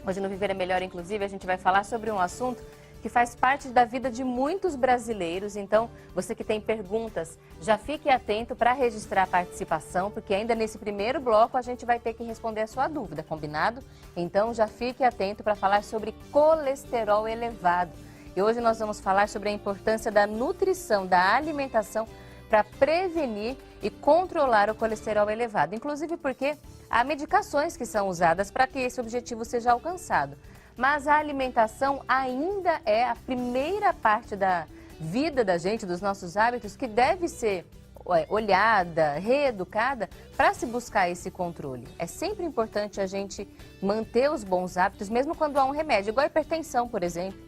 Hoje no Viver é Melhor, inclusive, a gente vai falar sobre um assunto que faz parte da vida de muitos brasileiros. Então, você que tem perguntas, já fique atento para registrar a participação, porque ainda nesse primeiro bloco a gente vai ter que responder a sua dúvida, combinado? Então, já fique atento para falar sobre colesterol elevado. E hoje nós vamos falar sobre a importância da nutrição, da alimentação, para prevenir e controlar o colesterol elevado. Inclusive porque há medicações que são usadas para que esse objetivo seja alcançado. Mas a alimentação ainda é a primeira parte da vida da gente, dos nossos hábitos, que deve ser olhada, reeducada para se buscar esse controle. É sempre importante a gente manter os bons hábitos, mesmo quando há um remédio, igual a hipertensão, por exemplo.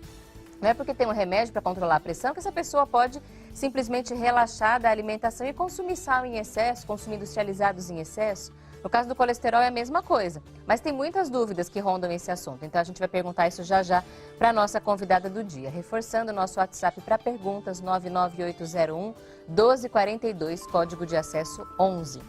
Não é porque tem um remédio para controlar a pressão que essa pessoa pode simplesmente relaxar da alimentação e consumir sal em excesso, consumir industrializados em excesso. No caso do colesterol é a mesma coisa, mas tem muitas dúvidas que rondam esse assunto. Então a gente vai perguntar isso já já para a nossa convidada do dia. Reforçando o nosso WhatsApp para perguntas 99801-1242, código de acesso 11.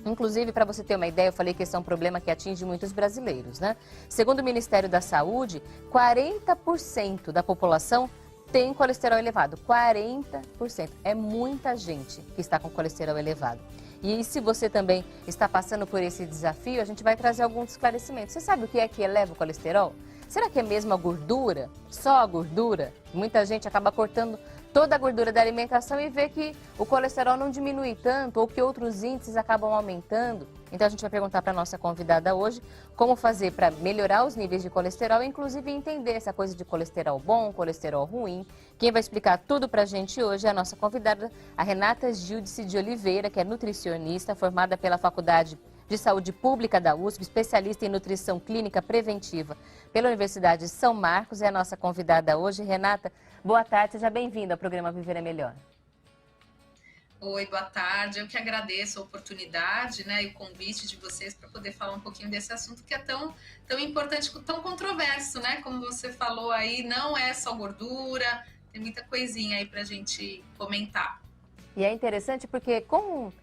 Inclusive, para você ter uma ideia, eu falei que esse é um problema que atinge muitos brasileiros, né? Segundo o Ministério da Saúde, 40% da população tem colesterol elevado. 40%. É muita gente que está com colesterol elevado. E se você também está passando por esse desafio, a gente vai trazer alguns esclarecimentos. Você sabe o que é que eleva o colesterol? Será que é mesmo a gordura? Só a gordura? Muita gente acaba cortando toda a gordura da alimentação e vê que o colesterol não diminui tanto ou que outros índices acabam aumentando. Então a gente vai perguntar para a nossa convidada hoje como fazer para melhorar os níveis de colesterol, inclusive entender essa coisa de colesterol bom, colesterol ruim. Quem vai explicar tudo para a gente hoje é a nossa convidada, a Renata Gildice de Oliveira, que é nutricionista, formada pela Faculdade de Saúde Pública da USP, especialista em nutrição clínica preventiva pela Universidade de São Marcos, é a nossa convidada hoje. Renata, boa tarde, seja bem-vinda ao programa Viver é Melhor. Oi, boa tarde. Eu que agradeço a oportunidade, né, e o convite de vocês para poder falar um pouquinho desse assunto que é tão importante, tão controverso, né? Como você falou aí, não é só gordura, tem muita coisinha aí para a gente comentar. E é interessante porque com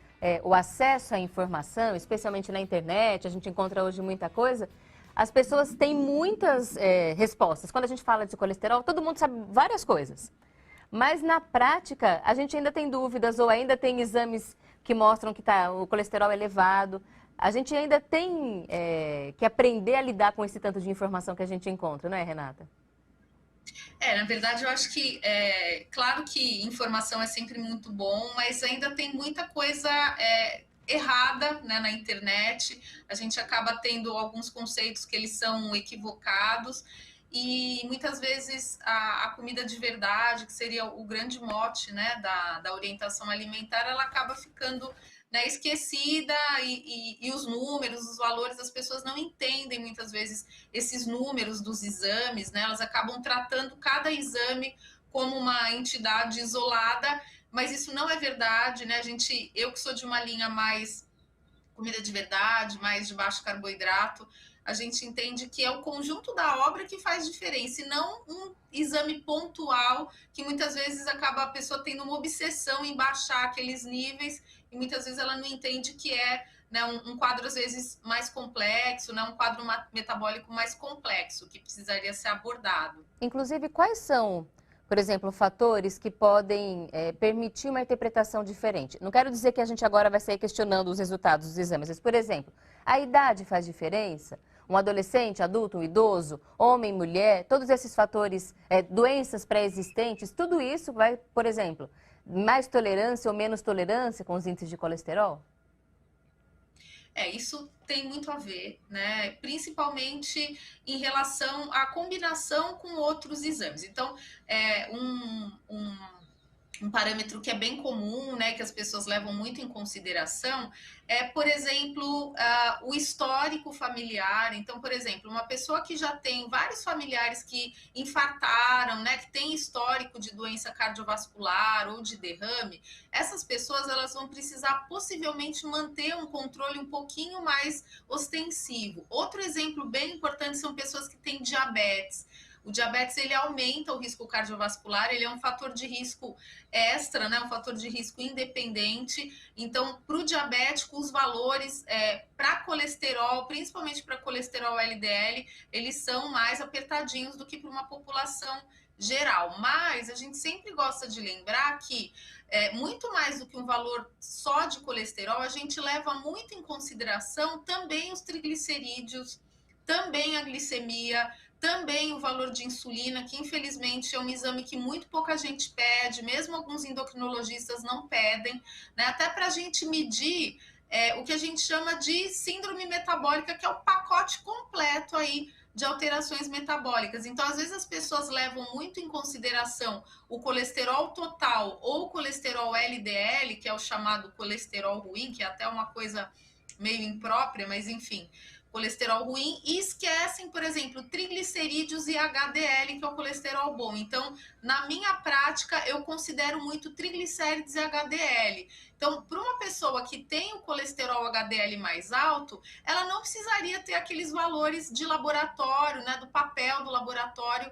o acesso à informação, especialmente na internet, a gente encontra hoje muita coisa, as pessoas têm muitas respostas. Quando a gente fala de colesterol, todo mundo sabe várias coisas. Mas na prática, a gente ainda tem dúvidas ou ainda tem exames que mostram que o colesterol elevado. A gente ainda tem que aprender a lidar com esse tanto de informação que a gente encontra, não é, Renata? Na verdade, eu acho que, claro que informação é sempre muito bom, mas ainda tem muita coisa errada, né, na internet. A gente acaba tendo alguns conceitos que eles são equivocados e muitas vezes a comida de verdade, que seria o grande mote, né, da orientação alimentar, ela acaba ficando, né, esquecida e os números, os valores, as pessoas não entendem muitas vezes esses números dos exames, né, elas acabam tratando cada exame como uma entidade isolada, mas isso não é verdade, né? Eu que sou de uma linha mais comida de verdade, mais de baixo carboidrato, a gente entende que é o conjunto da obra que faz diferença, e não um exame pontual que muitas vezes acaba a pessoa tendo uma obsessão em baixar aqueles níveis e muitas vezes ela não entende que é, né, um quadro às vezes mais complexo, né, um quadro metabólico mais complexo que precisaria ser abordado. Inclusive, quais são, por exemplo, fatores que podem permitir uma interpretação diferente? Não quero dizer que a gente agora vai sair questionando os resultados dos exames, mas, por exemplo, a idade faz diferença? Um adolescente, adulto, um idoso, homem, mulher, todos esses fatores, doenças pré-existentes, tudo isso vai, por exemplo, mais tolerância ou menos tolerância com os índices de colesterol? Isso tem muito a ver, né? Principalmente em relação à combinação com outros exames. Então, um parâmetro que é bem comum, né, que as pessoas levam muito em consideração, é, por exemplo, o histórico familiar. Então, por exemplo, uma pessoa que já tem vários familiares que infartaram, né, que tem histórico de doença cardiovascular ou de derrame, essas pessoas elas vão precisar possivelmente manter um controle um pouquinho mais ostensivo. Outro exemplo bem importante são pessoas que têm diabetes. O diabetes, ele aumenta o risco cardiovascular, ele é um fator de risco extra, né? Um fator de risco independente. Então, para o diabético, os valores para colesterol, principalmente para colesterol LDL, eles são mais apertadinhos do que para uma população geral. Mas a gente sempre gosta de lembrar que muito mais do que um valor só de colesterol, a gente leva muito em consideração também os triglicerídeos, também a glicemia, também o valor de insulina, que infelizmente é um exame que muito pouca gente pede, mesmo alguns endocrinologistas não pedem, né? Até para a gente medir o que a gente chama de síndrome metabólica, que é o pacote completo aí de alterações metabólicas. Então, às vezes as pessoas levam muito em consideração o colesterol total ou o colesterol LDL, que é o chamado colesterol ruim, que é até uma coisa meio imprópria, mas enfim, colesterol ruim, e esquecem, por exemplo, triglicerídeos e HDL, que é o colesterol bom. Então, na minha prática, eu considero muito triglicérides e HDL. Então, para uma pessoa que tem o colesterol HDL mais alto, ela não precisaria ter aqueles valores de laboratório, né, do papel do laboratório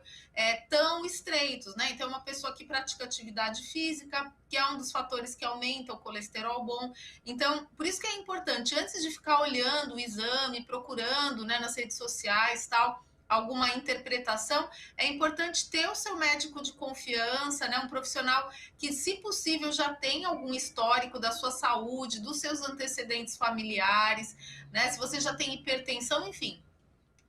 tão estreitos, né? Então, uma pessoa que pratica atividade física, que é um dos fatores que aumenta o colesterol bom. Então, por isso que é importante, antes de ficar olhando o exame, procurando, né, nas redes sociais, tal, alguma interpretação, é importante ter o seu médico de confiança, né, um profissional que, se possível, já tenha algum histórico da sua saúde, dos seus antecedentes familiares, né, se você já tem hipertensão, enfim,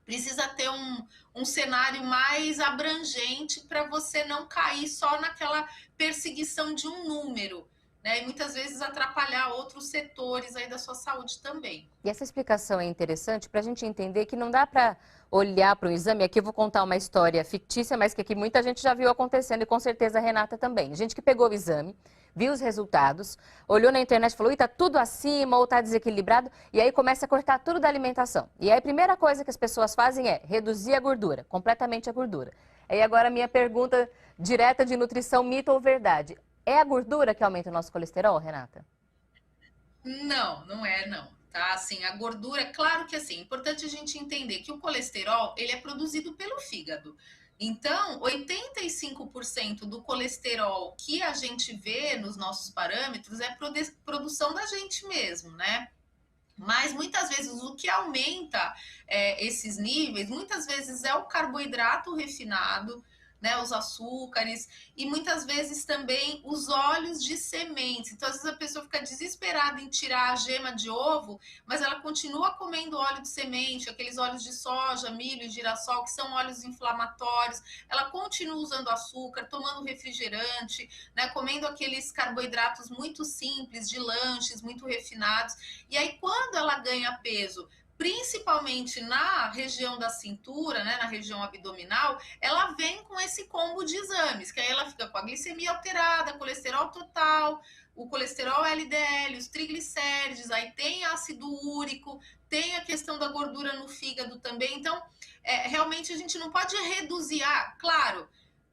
precisa ter um cenário mais abrangente para você não cair só naquela perseguição de um número, né, e muitas vezes atrapalhar outros setores aí da sua saúde também. E essa explicação é interessante para a gente entender que não dá para olhar para um exame. Aqui eu vou contar uma história fictícia, mas que aqui muita gente já viu acontecendo e com certeza a Renata também. Gente que pegou o exame, viu os resultados, olhou na internet e falou, está tudo acima ou está desequilibrado, e aí começa a cortar tudo da alimentação. E aí a primeira coisa que as pessoas fazem é reduzir a gordura, completamente a gordura. E agora a minha pergunta direta de nutrição, mito ou verdade. É a gordura que aumenta o nosso colesterol, Renata? Não, não é não. Tá, assim, a gordura, claro que assim, é importante a gente entender que o colesterol, ele é produzido pelo fígado. Então, 85% do colesterol que a gente vê nos nossos parâmetros é produção da gente mesmo, né? Mas muitas vezes o que aumenta esses níveis, muitas vezes é o carboidrato refinado, né, os açúcares, e muitas vezes também os óleos de sementes. Então, às vezes a pessoa fica desesperada em tirar a gema de ovo, mas ela continua comendo óleo de semente, aqueles óleos de soja, milho e girassol, que são óleos inflamatórios. Ela continua usando açúcar, tomando refrigerante, né, comendo aqueles carboidratos muito simples, de lanches, muito refinados. E aí, quando ela ganha peso, principalmente na região da cintura, né, na região abdominal, ela vem com esse combo de exames, que aí ela fica com a glicemia alterada, colesterol total, o colesterol LDL, os triglicérides, aí tem ácido úrico, tem a questão da gordura no fígado também. Então, realmente a gente não pode reduzir, claro,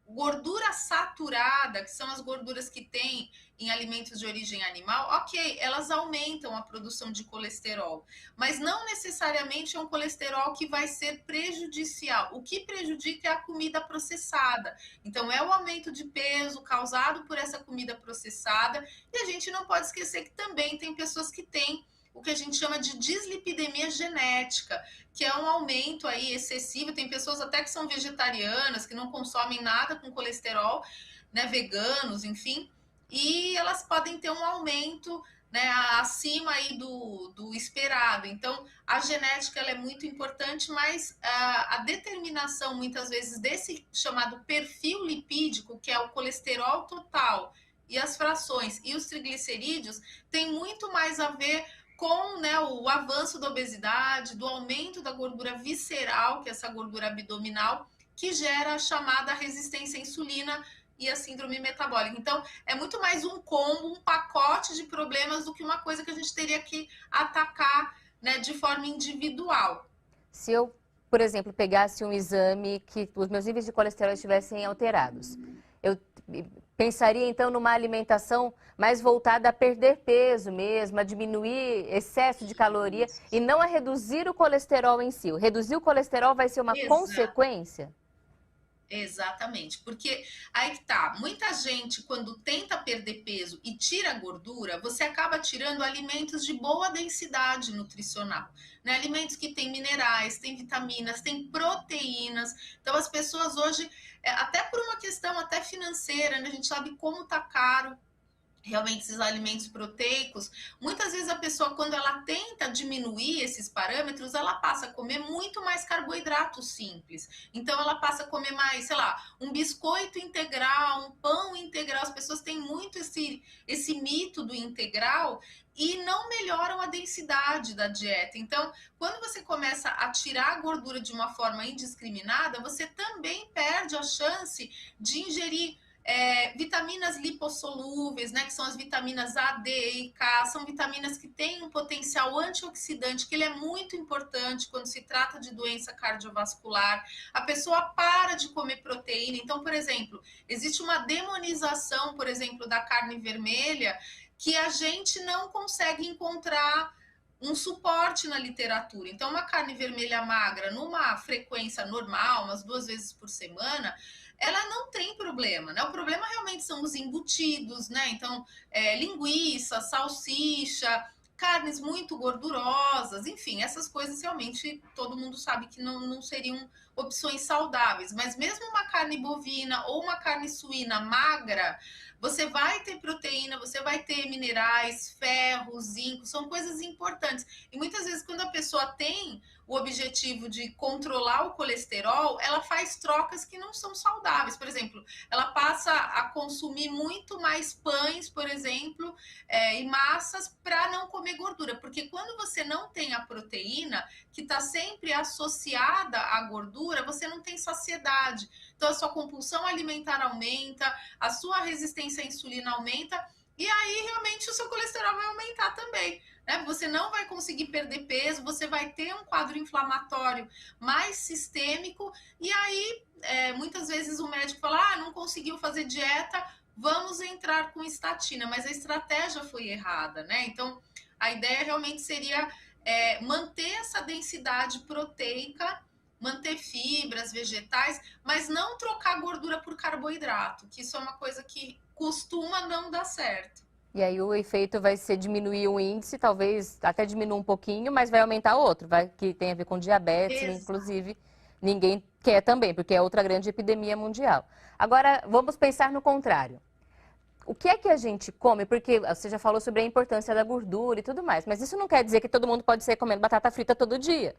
gordura saturada, que são as gorduras que tem em alimentos de origem animal, ok, elas aumentam a produção de colesterol, mas não necessariamente é um colesterol que vai ser prejudicial. O que prejudica é a comida processada. Então, é o aumento de peso causado por essa comida processada, e a gente não pode esquecer que também tem pessoas que têm o que a gente chama de dislipidemia genética, que é um aumento aí excessivo. Tem pessoas até que são vegetarianas, que não consomem nada com colesterol, né, veganos, enfim, e elas podem ter um aumento, né, acima aí do esperado. Então, a genética ela é muito importante, mas a determinação, muitas vezes, desse chamado perfil lipídico, que é o colesterol total, e as frações e os triglicerídeos, tem muito mais a ver com, né, o avanço da obesidade, do aumento da gordura visceral, que é essa gordura abdominal, que gera a chamada resistência à insulina e a síndrome metabólica. Então, é muito mais um combo, um pacote de problemas do que uma coisa que a gente teria que atacar, né, de forma individual. Se eu, por exemplo, pegasse um exame que os meus níveis de colesterol estivessem alterados, eu pensaria então numa alimentação mais voltada a perder peso mesmo, a diminuir excesso de caloria e não a reduzir o colesterol em si. Reduzir o colesterol vai ser uma consequência? Exatamente, porque aí que tá, muita gente quando tenta perder peso e tira a gordura, você acaba tirando alimentos de boa densidade nutricional, né? Alimentos que têm minerais, têm vitaminas, têm proteínas. Então as pessoas hoje, até por uma questão até financeira, né? A gente sabe como tá caro realmente esses alimentos proteicos, muitas vezes a pessoa, quando ela tenta diminuir esses parâmetros, ela passa a comer muito mais carboidrato simples. Então, ela passa a comer mais, sei lá, um biscoito integral, um pão integral. As pessoas têm muito esse mito do integral e não melhoram a densidade da dieta. Então, quando você começa a tirar a gordura de uma forma indiscriminada, você também perde a chance de ingerir vitaminas lipossolúveis, né, que são as vitaminas A, D e K, são vitaminas que têm um potencial antioxidante, que ele é muito importante quando se trata de doença cardiovascular. A pessoa para de comer proteína. Então, por exemplo, existe uma demonização, por exemplo, da carne vermelha, que a gente não consegue encontrar um suporte na literatura. Então, uma carne vermelha magra, numa frequência normal, umas 2 vezes por semana, ela não tem problema, né? O problema realmente são os embutidos, né? Então, linguiça, salsicha, carnes muito gordurosas, enfim, essas coisas realmente todo mundo sabe que não seriam opções saudáveis. Mas mesmo uma carne bovina ou uma carne suína magra, você vai ter proteína, você vai ter minerais, ferro, zinco, são coisas importantes. E muitas vezes, quando a pessoa tem o objetivo de controlar o colesterol, ela faz trocas que não são saudáveis. Por exemplo, ela passa a consumir muito mais pães, por exemplo, e massas para não comer gordura. Porque quando você não tem a proteína, que está sempre associada à gordura, você não tem saciedade. Então, a sua compulsão alimentar aumenta, a sua resistência à insulina aumenta, e aí realmente o seu colesterol vai aumentar também. Né? Você não vai conseguir perder peso, você vai ter um quadro inflamatório mais sistêmico, e aí muitas vezes o médico fala: não conseguiu fazer dieta, vamos entrar com estatina, mas a estratégia foi errada, né? Então a ideia realmente seria manter essa densidade proteica, manter fibras, vegetais, mas não trocar gordura por carboidrato, que isso é uma coisa que costuma não dar certo. E aí o efeito vai ser diminuir o índice, talvez até diminuir um pouquinho, mas vai aumentar outro, que tem a ver com diabetes, inclusive ninguém quer também, porque é outra grande epidemia mundial. Agora, vamos pensar no contrário. O que é que a gente come? Porque você já falou sobre a importância da gordura e tudo mais, mas isso não quer dizer que todo mundo pode ser comendo batata frita todo dia.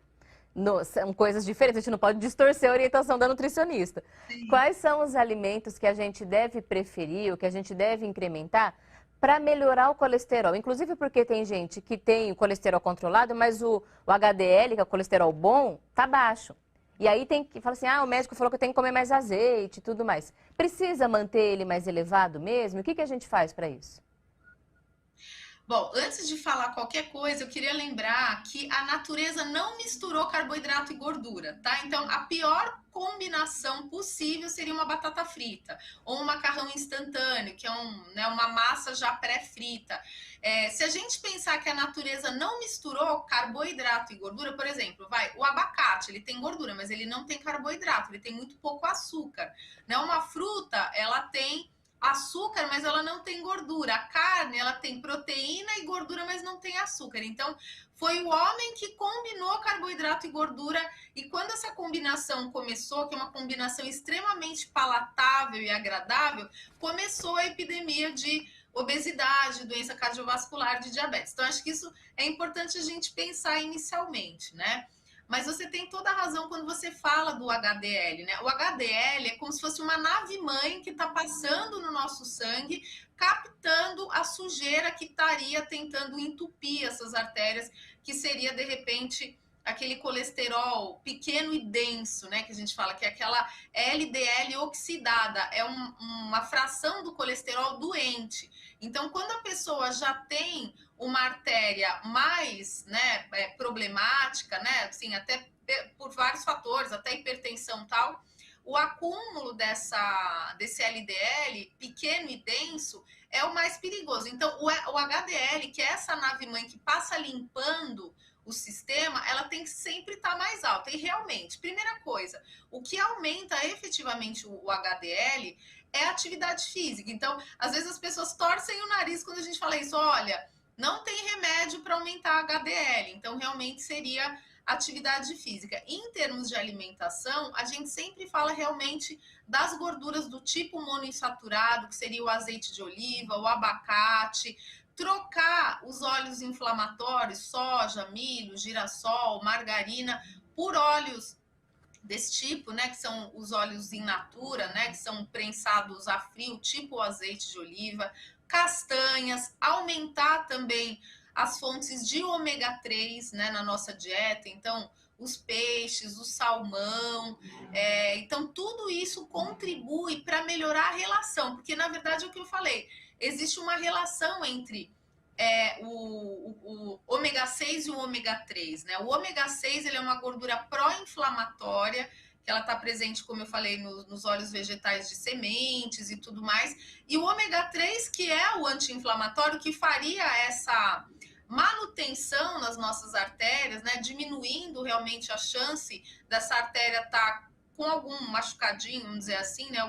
São coisas diferentes, a gente não pode distorcer a orientação da nutricionista. Sim. Quais são os alimentos que a gente deve preferir, ou que a gente deve incrementar para melhorar o colesterol? Inclusive porque tem gente que tem o colesterol controlado, mas o HDL, que é o colesterol bom, tá baixo. E aí tem que falar assim, o médico falou que eu tenho que comer mais azeite e tudo mais. Precisa manter ele mais elevado mesmo? O que a gente faz para isso? Bom, antes de falar qualquer coisa, eu queria lembrar que a natureza não misturou carboidrato e gordura, tá? Então, a pior combinação possível seria uma batata frita ou um macarrão instantâneo, que é uma massa já pré-frita. Se a gente pensar que a natureza não misturou carboidrato e gordura, por exemplo, o abacate, ele tem gordura, mas ele não tem carboidrato, ele tem muito pouco açúcar. Né? Uma fruta, ela tem açúcar, mas ela não tem gordura. A carne, ela tem proteína e gordura, mas não tem açúcar. Então, foi o homem que combinou carboidrato e gordura, e quando essa combinação começou, que é uma combinação extremamente palatável e agradável, começou a epidemia de obesidade, doença cardiovascular, de diabetes. Então, acho que isso é importante a gente pensar inicialmente, né? Mas você tem toda a razão quando você fala do HDL, né? O HDL é como se fosse uma nave-mãe que está passando no nosso sangue, captando a sujeira que estaria tentando entupir essas artérias, que seria, de repente, aquele colesterol pequeno e denso, né? Que a gente fala que é aquela LDL oxidada, é uma fração do colesterol doente. Então, quando a pessoa já tem uma artéria mais, né, problemática, né, assim, até por vários fatores, até hipertensão e tal, o acúmulo desse LDL pequeno e denso é o mais perigoso. Então, o HDL, que é essa nave-mãe que passa limpando o sistema, ela tem que sempre estar mais alta. E realmente, primeira coisa, o que aumenta efetivamente o HDL é a atividade física. Então, às vezes as pessoas torcem o nariz quando a gente fala isso, olha, não tem remédio para aumentar HDL. Então, realmente seria atividade física. Em termos de alimentação, a gente sempre fala realmente das gorduras do tipo monoinsaturado, que seria o azeite de oliva, o abacate, trocar os óleos inflamatórios, soja, milho, girassol, margarina, por óleos desse tipo, né, que são os óleos in natura, né, que são prensados a frio, tipo o azeite de oliva, castanhas, aumentar também as fontes de ômega 3, né, na nossa dieta, então os peixes, o salmão, então tudo isso contribui para melhorar a relação, porque na verdade é o que eu falei, existe uma relação entre o ômega 6 e o ômega 3, né? O ômega 6 ele é uma gordura pró-inflamatória, que ela está presente, como eu falei, nos óleos vegetais de sementes e tudo mais. E o ômega 3, que é o anti-inflamatório, que faria essa manutenção nas nossas artérias, né? Diminuindo realmente a chance dessa artéria estar com algum machucadinho, vamos dizer assim, né?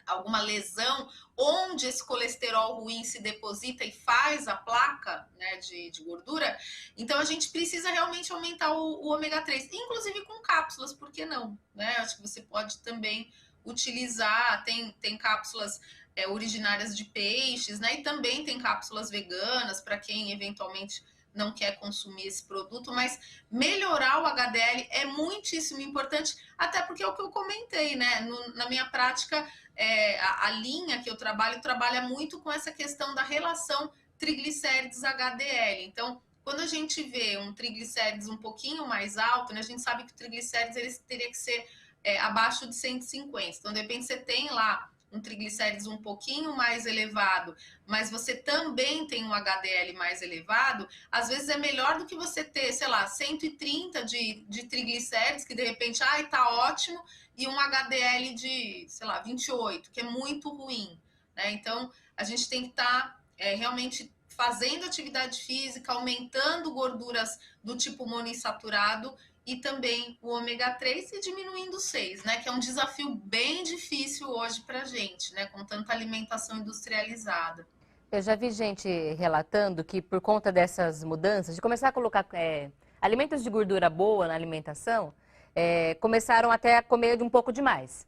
Alguma lesão onde esse colesterol ruim se deposita e faz a placa, né, de gordura, então a gente precisa realmente aumentar o ômega 3, inclusive com cápsulas, por que não? Né? Acho que você pode também utilizar, tem cápsulas originárias de peixes, né? E também tem cápsulas veganas para quem eventualmente não quer consumir esse produto, mas melhorar o HDL é muitíssimo importante, até porque é o que eu comentei, né? Na minha prática, a linha que eu trabalho trabalha muito com essa questão da relação triglicérides-HDL. Então, quando a gente vê um triglicérides um pouquinho mais alto, né, a gente sabe que o triglicérides ele teria que ser abaixo de 150. Então, de repente, você tem lá um triglicérides um pouquinho mais elevado, mas você também tem um HDL mais elevado, às vezes é melhor do que você ter, sei lá, 130 de triglicérides, que de repente, ai, tá ótimo, e um HDL de, sei lá, 28, que é muito ruim, né? Então, a gente tem que estar realmente fazendo atividade física, aumentando gorduras do tipo monoinsaturado e também o ômega 3 e diminuindo o 6, né? Que é um desafio bem difícil hoje pra gente, né? Com tanta alimentação industrializada. Eu já vi gente relatando que por conta dessas mudanças, de começar a colocar alimentos de gordura boa na alimentação, começaram até a comer um pouco demais.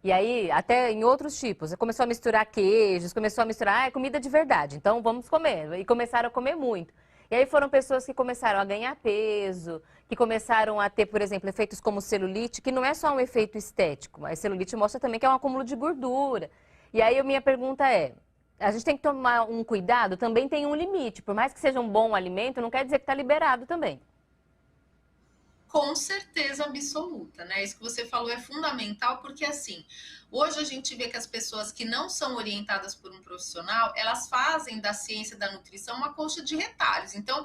E aí, até em outros tipos, começou a misturar queijos, começou a misturar, comida de verdade, então vamos comer. E começaram a comer muito. E aí foram pessoas que começaram a ganhar peso, que começaram a ter, por exemplo, efeitos como celulite, que não é só um efeito estético, mas celulite mostra também que é um acúmulo de gordura. E aí a minha pergunta é, a gente tem que tomar um cuidado, também tem um limite, por mais que seja um bom alimento, não quer dizer que está liberado também. Com certeza absoluta, né? Isso que você falou é fundamental, porque assim, hoje a gente vê que as pessoas que não são orientadas por um profissional, elas fazem da ciência da nutrição uma coxa de retalhos. Então,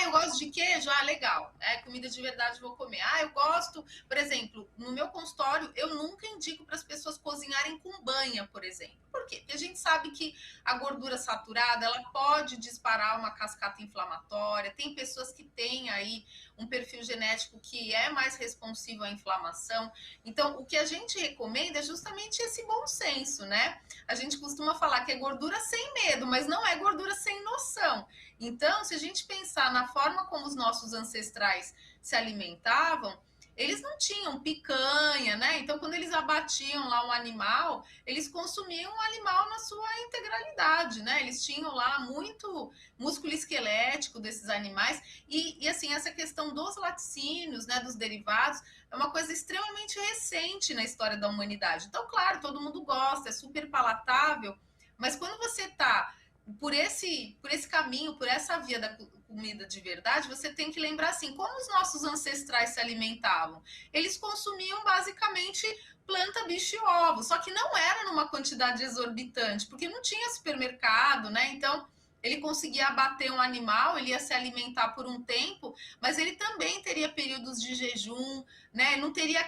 eu gosto de queijo, legal, comida de verdade vou comer. Eu gosto, por exemplo, no meu consultório, eu nunca indico para as pessoas cozinharem com banha, por exemplo. Por quê? Porque a gente sabe que a gordura saturada, ela pode disparar uma cascata inflamatória. Tem pessoas que têm aí um perfil genético que é mais responsivo à inflamação. Então, o que a gente recomenda é justamente esse bom senso, né? A gente costuma falar que é gordura sem medo, mas não é gordura sem noção. Então, se a gente pensar na forma como os nossos ancestrais se alimentavam, eles não tinham picanha, né? Então, quando eles abatiam lá um animal, eles consumiam o animal na sua integralidade, né? Eles tinham lá muito músculo esquelético desses animais. E assim, essa questão dos laticínios, né, dos derivados, é uma coisa extremamente recente na história da humanidade. Então, claro, todo mundo gosta, é super palatável, mas quando você está por esse caminho, por essa via da comida de verdade, você tem que lembrar assim, como os nossos ancestrais se alimentavam? Eles consumiam basicamente planta, bicho e ovo, só que não era numa quantidade exorbitante, porque não tinha supermercado, né? Então, ele conseguia abater um animal, ele ia se alimentar por um tempo, mas ele também teria períodos de jejum, né? Não teria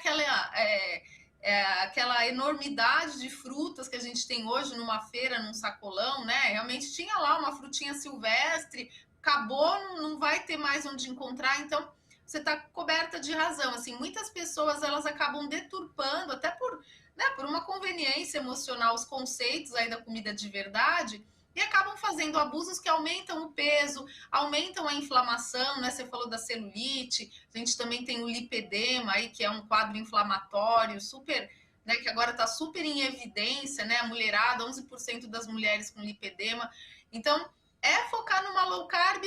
aquela enormidade de frutas que a gente tem hoje numa feira, num sacolão, né? Realmente tinha lá uma frutinha silvestre, acabou, não vai ter mais onde encontrar, então você está coberta de razão. Assim, muitas pessoas elas acabam deturpando, até por, né, por uma conveniência emocional, os conceitos aí da comida de verdade, e acabam fazendo abusos que aumentam o peso, aumentam a inflamação, né? Você falou da celulite, a gente também tem o lipedema aí, que é um quadro inflamatório super, né, que agora está super em evidência, né? A mulherada, 11% das mulheres com lipedema. Então, é focar numa low carb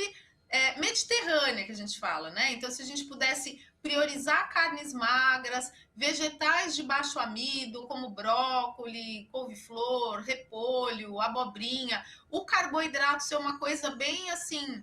mediterrânea, que a gente fala, né? Então, se a gente pudesse priorizar carnes magras, vegetais de baixo amido, como brócolis, couve-flor, repolho, abobrinha, o carboidrato ser uma coisa bem assim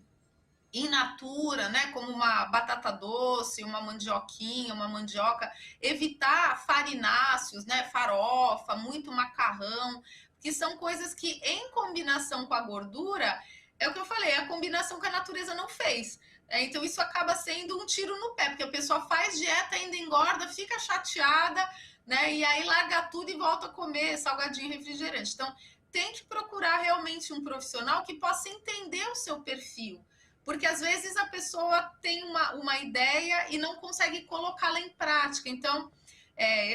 in natura, né, como uma batata doce, uma mandioquinha, uma mandioca, evitar farináceos, né, farofa, muito macarrão, que são coisas que em combinação com a gordura, é o que eu falei, é a combinação que a natureza não fez. Então isso acaba sendo um tiro no pé, porque a pessoa faz dieta, ainda engorda, fica chateada, né, e aí larga tudo e volta a comer salgadinho e refrigerante. Então tem que procurar realmente um profissional que possa entender o seu perfil, porque às vezes a pessoa tem uma ideia e não consegue colocá-la em prática. Então,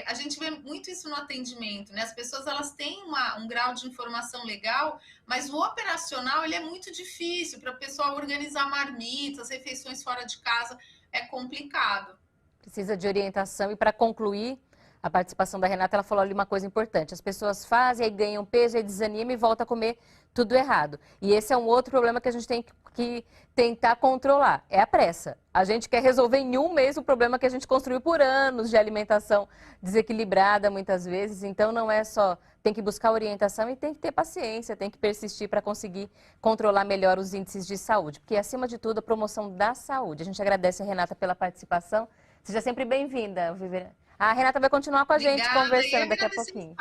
a gente vê muito isso no atendimento, né? As pessoas elas têm um grau de informação legal, mas o operacional ele é muito difícil para a pessoa organizar marmitas, refeições fora de casa, é complicado. Precisa de orientação. E para concluir a participação da Renata, ela falou ali uma coisa importante. As pessoas fazem, aí ganham peso, aí desanimam e voltam a comer tudo errado. E esse é um outro problema que a gente tem que tentar controlar. É a pressa. A gente quer resolver em um mês o problema que a gente construiu por anos de alimentação desequilibrada muitas vezes. Então não é só, tem que buscar orientação e tem que ter paciência, tem que persistir para conseguir controlar melhor os índices de saúde. Porque acima de tudo a promoção da saúde. A gente agradece a Renata pela participação. Seja sempre bem-vinda, Viver. A Renata vai continuar com a gente Obrigada, conversando daqui a pouquinho.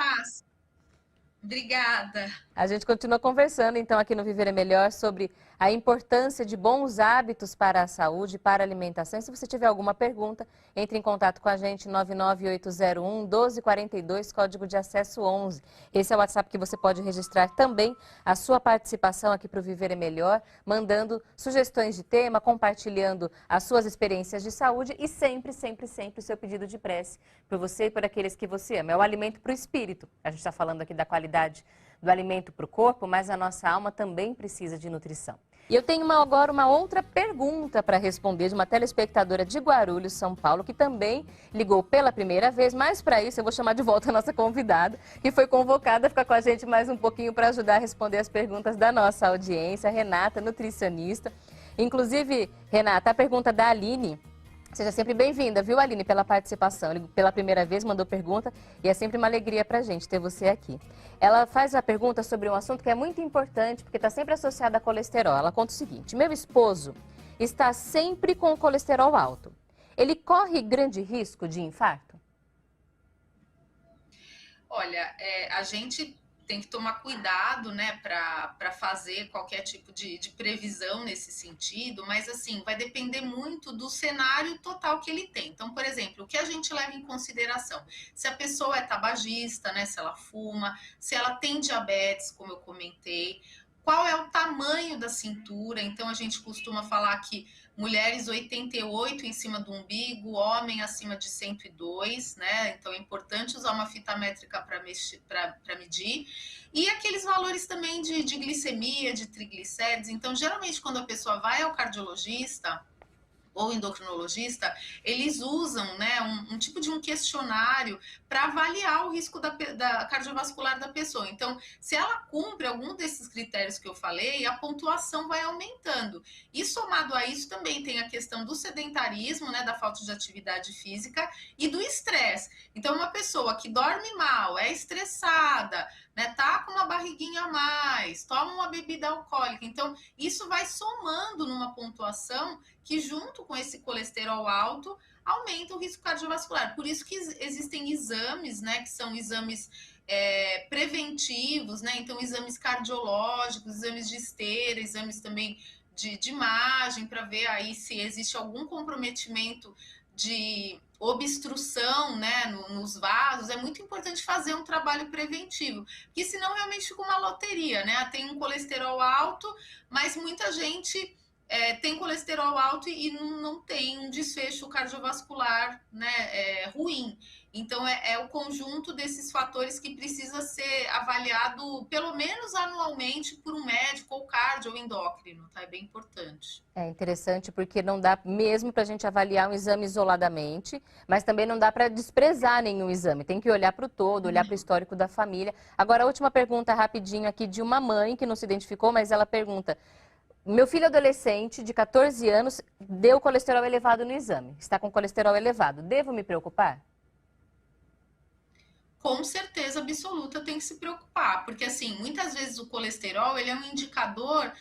Obrigada. A gente continua conversando, então, aqui no Viver é Melhor sobre a importância de bons hábitos para a saúde, para a alimentação. E se você tiver alguma pergunta, entre em contato com a gente, 99801-1242, código de acesso 11. Esse é o WhatsApp que você pode registrar também a sua participação aqui para o Viver é Melhor, mandando sugestões de tema, compartilhando as suas experiências de saúde e sempre, sempre, sempre o seu pedido de prece por você e por aqueles que você ama. É o alimento para o espírito. A gente está falando aqui da qualidade do alimento para o corpo, mas a nossa alma também precisa de nutrição. E eu tenho agora uma outra pergunta para responder de uma telespectadora de Guarulhos, São Paulo, que também ligou pela primeira vez, mas para isso eu vou chamar de volta a nossa convidada, que foi convocada a ficar com a gente mais um pouquinho para ajudar a responder as perguntas da nossa audiência, Renata, nutricionista. Inclusive, Renata, a pergunta da Aline. Seja sempre bem-vinda, viu, Aline, pela participação. Pela primeira vez mandou pergunta e é sempre uma alegria pra gente ter você aqui. Ela faz a pergunta sobre um assunto que é muito importante, porque está sempre associado a colesterol. Ela conta o seguinte: meu esposo está sempre com o colesterol alto. Ele corre grande risco de infarto? Olha, a gente tem que tomar cuidado, né, para fazer qualquer tipo de previsão nesse sentido, mas assim, vai depender muito do cenário total que ele tem. Então, por exemplo, o que a gente leva em consideração? Se a pessoa é tabagista, né, se ela fuma, se ela tem diabetes, como eu comentei, qual é o tamanho da cintura? Então, a gente costuma falar que mulheres 88 em cima do umbigo, homem acima de 102, né? Então é importante usar uma fita métrica para medir. E aqueles valores também de glicemia, de triglicérides. Então, geralmente, quando a pessoa vai ao cardiologista ou endocrinologista, eles usam, né, um tipo de um questionário para avaliar o risco da cardiovascular da pessoa. Então, se ela cumpre algum desses critérios que eu falei, a pontuação vai aumentando. E somado a isso também tem a questão do sedentarismo, né, da falta de atividade física e do estresse. Então, uma pessoa que dorme mal, é estressada, né, tá com uma barriguinha a mais, toma uma bebida alcoólica. Então, isso vai somando numa pontuação que, junto com esse colesterol alto, aumenta o risco cardiovascular. Por isso que existem exames, né, que são exames preventivos, né? Então, exames cardiológicos, exames de esteira, exames também de imagem, para ver aí se existe algum comprometimento de obstrução, né, nos vasos. É muito importante fazer um trabalho preventivo, porque senão realmente fica uma loteria, né? Tem um colesterol alto, mas muita gente tem colesterol alto e não tem um desfecho cardiovascular, né, ruim. Então, é o conjunto desses fatores que precisa ser avaliado pelo menos anualmente por um médico ou cardio ou endócrino, tá? É bem importante. É interessante porque não dá mesmo para a gente avaliar um exame isoladamente, mas também não dá para desprezar nenhum exame. Tem que olhar para o todo, olhar para o histórico da família. Agora, a última pergunta rapidinho aqui de uma mãe que não se identificou, mas ela pergunta: meu filho adolescente de 14 anos deu colesterol elevado no exame, está com colesterol elevado. Devo me preocupar? Com certeza absoluta tem que se preocupar, porque assim, muitas vezes o colesterol ele é um indicador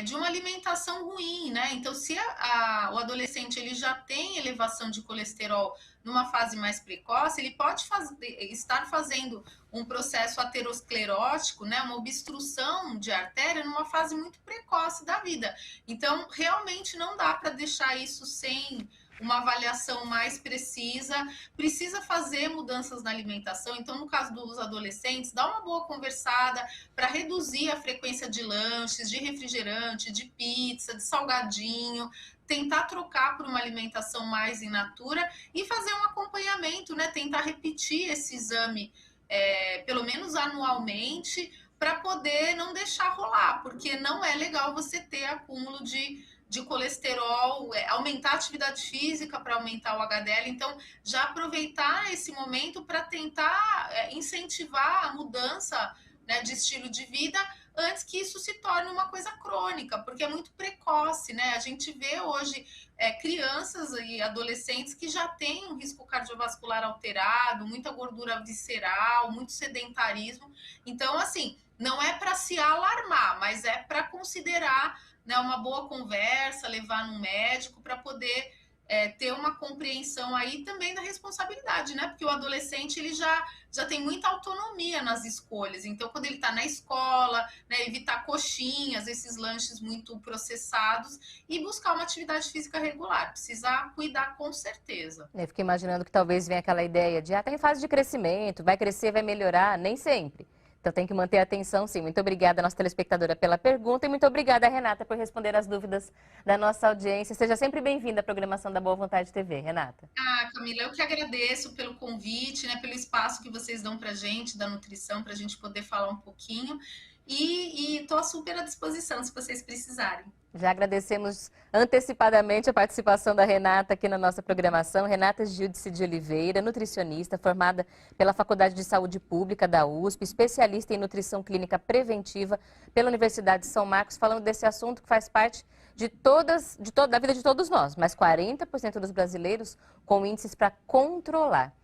de uma alimentação ruim, né? Então, se o adolescente ele já tem elevação de colesterol numa fase mais precoce, ele pode estar fazendo um processo aterosclerótico, né? Uma obstrução de artéria numa fase muito precoce da vida. Então, realmente não dá para deixar isso sem uma avaliação mais precisa fazer mudanças na alimentação. Então, no caso dos adolescentes, dá uma boa conversada para reduzir a frequência de lanches, de refrigerante, de pizza, de salgadinho, tentar trocar por uma alimentação mais in natura e fazer um acompanhamento, né? Tentar repetir esse exame pelo menos anualmente para poder não deixar rolar, porque não é legal você ter acúmulo de colesterol, aumentar a atividade física para aumentar o HDL. Então, já aproveitar esse momento para tentar incentivar a mudança, né, de estilo de vida antes que isso se torne uma coisa crônica, porque é muito precoce, né? A gente vê hoje crianças e adolescentes que já têm um risco cardiovascular alterado, muita gordura visceral, muito sedentarismo. Então, assim, não é para se alarmar, mas é para considerar, né, uma boa conversa, levar num médico para poder ter uma compreensão aí também da responsabilidade, né? Porque o adolescente ele já tem muita autonomia nas escolhas. Então, quando ele está na escola, né, evitar coxinhas, esses lanches muito processados e buscar uma atividade física regular. Precisa cuidar com certeza. Eu fiquei imaginando que talvez venha aquela ideia de, tá em fase de crescimento, vai crescer, vai melhorar, nem sempre. Então tem que manter a atenção, sim. Muito obrigada, nossa telespectadora, pela pergunta e muito obrigada, Renata, por responder as dúvidas da nossa audiência. Seja sempre bem-vinda à programação da Boa Vontade TV, Renata. Camila, eu que agradeço pelo convite, né, pelo espaço que vocês dão para gente, da nutrição, para a gente poder falar um pouquinho. E estou super à disposição se vocês precisarem. Já agradecemos antecipadamente a participação da Renata aqui na nossa programação. Renata Gildice de Oliveira, nutricionista, formada pela Faculdade de Saúde Pública da USP, especialista em nutrição clínica preventiva pela Universidade de São Marcos, falando desse assunto que faz parte da vida de todos nós, mas 40% dos brasileiros com índices para controlar.